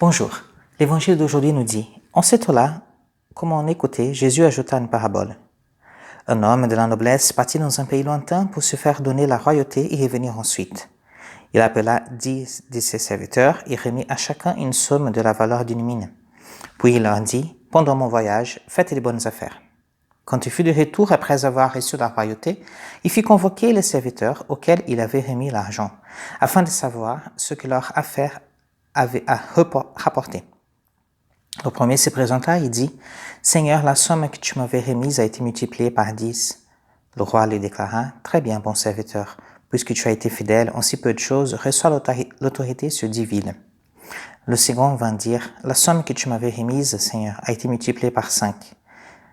Bonjour. L'évangile d'aujourd'hui nous dit, en ce temps-là, comme on écoutait, Jésus ajouta une parabole. Un homme de la noblesse partit dans un pays lointain pour se faire donner la royauté et revenir ensuite. Il appela 10 de ses serviteurs et remit à chacun une somme de la valeur d'une mine. Puis il leur dit, pendant mon voyage, faites les bonnes affaires. Quand il fut de retour après avoir reçu la royauté, il fit convoquer les serviteurs auxquels il avait remis l'argent, afin de savoir ce que leur affaire avait à rapporter. Le premier se présenta et dit, « Seigneur, la somme que tu m'avais remise a été multipliée par 10. » Le roi lui déclara, « Très bien, bon serviteur, puisque tu as été fidèle en si peu de choses, reçois l'autorité sur 10 villes. » Le second vint dire, « La somme que tu m'avais remise, Seigneur, a été multipliée par 5. »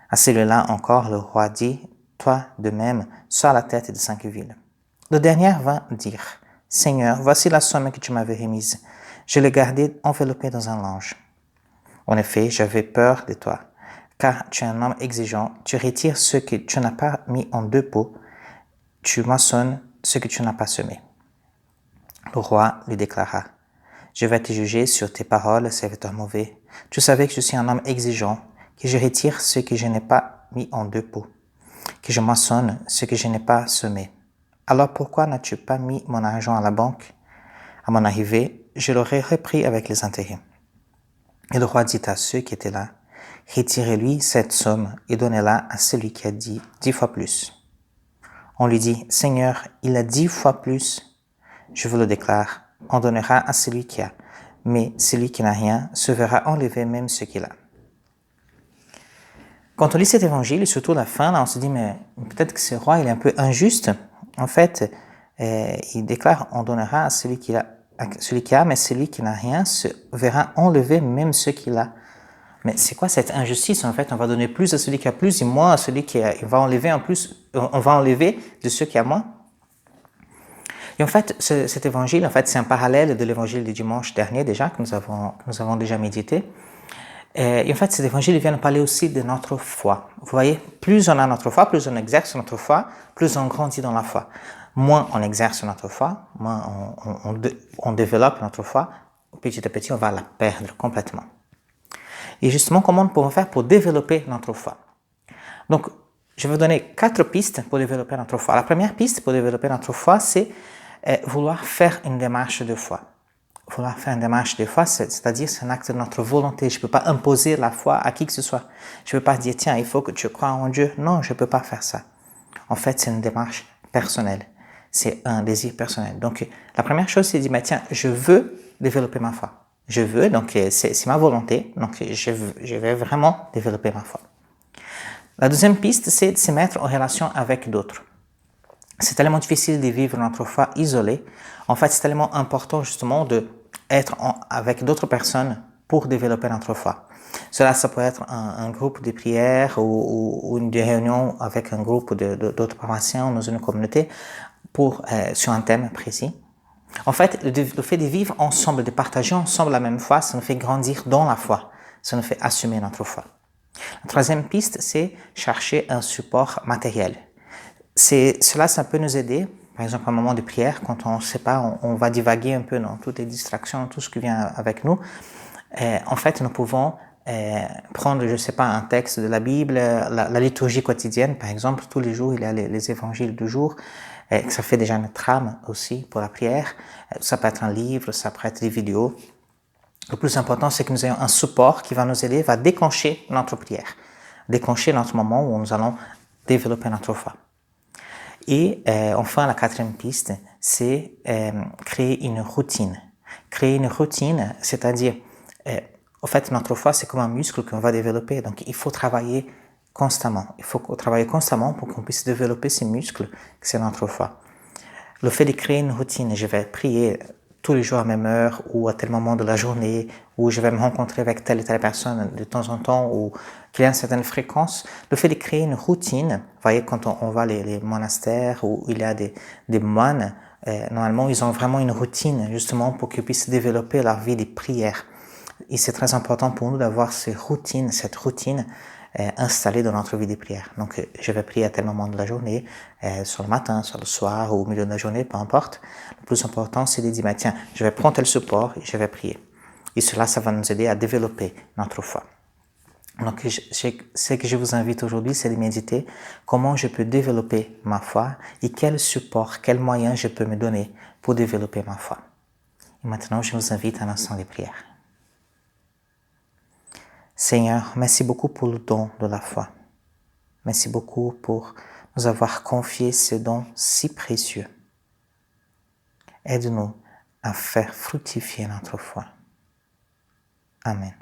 À celui-là encore, le roi dit, « Toi, de même, sois à la tête de 5 villes. » Le dernier vint dire, « Seigneur, voici la somme que tu m'avais remise. Je l'ai gardée enveloppée dans un linge. En effet, j'avais peur de toi, car tu es un homme exigeant, tu retires ce que tu n'as pas mis en 2 pots, tu moissonnes ce que tu n'as pas semé. » Le roi lui déclara, « Je vais te juger sur tes paroles, serviteur mauvais. Tu savais que je suis un homme exigeant, que je retire ce que je n'ai pas mis en 2 pots, que je moissonne ce que je n'ai pas semé. Alors pourquoi n'as-tu pas mis mon argent à la banque? À mon arrivée, je l'aurais repris avec les intérêts. » Et le roi dit à ceux qui étaient là, « Retirez-lui cette somme et donnez-la à celui qui a 10 fois plus. » On lui dit, « Seigneur, il a 10 fois plus. » Je vous le déclare, on donnera à celui qui a, mais celui qui n'a rien se verra enlever même ce qu'il a. Quand on lit cet évangile, et surtout la fin, là, on se dit, mais peut-être que ce roi, il est un peu injuste. En fait, il déclare, on donnera à celui qui a, mais celui qui n'a rien se verra enlever même ce qu'il a. Mais c'est quoi cette injustice? En fait, on va donner plus à celui qui a plus et moins à celui qui a. On va enlever de ceux qui a moins. Et en fait, cet évangile, en fait, c'est un parallèle de l'évangile du dimanche dernier déjà, que nous avons déjà médité. Et en fait, cet évangile vient nous parler aussi de notre foi. Vous voyez, plus on a notre foi, plus on exerce notre foi, plus on grandit dans la foi. Moins on exerce notre foi, moins on développe notre foi, petit à petit, on va la perdre complètement. Et justement, comment nous pouvons faire pour développer notre foi? Donc, je vais vous donner 4 pistes pour développer notre foi. La première piste pour développer notre foi, c'est vouloir faire une démarche de foi. Vouloir faire une démarche de foi, c'est-à-dire c'est un acte de notre volonté. Je ne peux pas imposer la foi à qui que ce soit. Je ne peux pas dire, tiens, il faut que tu crois en Dieu. Non, je ne peux pas faire ça. En fait, c'est une démarche personnelle. C'est un désir personnel. Donc, la première chose, c'est de dire, tiens, je veux développer ma foi. Je veux, donc c'est ma volonté, donc je vais vraiment développer ma foi. La deuxième piste, c'est de se mettre en relation avec d'autres. C'est tellement difficile de vivre notre foi isolée. En fait, c'est tellement important justement d'être avec d'autres personnes pour développer notre foi. Cela, ça peut être un groupe de prière ou une réunion avec un groupe d'autres paroissiens dans une communauté sur un thème précis. En fait, le fait de vivre ensemble, de partager ensemble la même foi, ça nous fait grandir dans la foi. Ça nous fait assumer notre foi. La troisième piste, c'est chercher un support matériel. Cela, ça peut nous aider. Par exemple, à un moment de prière, quand on ne sait pas, on va divaguer un peu dans toutes les distractions, tout ce qui vient avec nous. En fait, nous pouvons prendre, je ne sais pas, un texte de la Bible, la liturgie quotidienne, par exemple. Tous les jours, il y a les évangiles du jour. Ça fait déjà une trame aussi pour la prière. Ça peut être un livre, ça peut être des vidéos. Le plus important, c'est que nous ayons un support qui va nous aider, va déclencher notre prière, déclencher notre moment où nous allons développer notre foi. Et enfin, la quatrième piste, c'est créer une routine. Créer une routine, c'est-à-dire, en fait, notre foi, c'est comme un muscle qu'on va développer. Donc, il faut travailler constamment. Il faut travailler constamment pour qu'on puisse développer ces muscles, que c'est notre foi. Le fait de créer une routine, je vais prier tous les jours à même heure ou à tel moment de la journée, ou je vais me rencontrer avec telle et telle personne de temps en temps, ou qu'il y a une certaine fréquence. Le fait de créer une routine, vous voyez, quand on va les monastères où il y a des moines, normalement, ils ont vraiment une routine justement pour qu'ils puissent développer leur vie de prière. Et c'est très important pour nous d'avoir cette routine installée dans notre vie de prière. Donc, je vais prier à tel moment de la journée, sur le matin, sur le soir ou au milieu de la journée, peu importe. Le plus important, c'est de dire, tiens, je vais prendre tel support et je vais prier. Et cela, ça va nous aider à développer notre foi. Donc, ce que je vous invite aujourd'hui, c'est de méditer comment je peux développer ma foi et quel support, quels moyens je peux me donner pour développer ma foi. Et maintenant, je vous invite à un instant de prière. Seigneur, merci beaucoup pour le don de la foi. Merci beaucoup pour nous avoir confié ce don si précieux. Aide-nous à faire fructifier notre foi. Amen.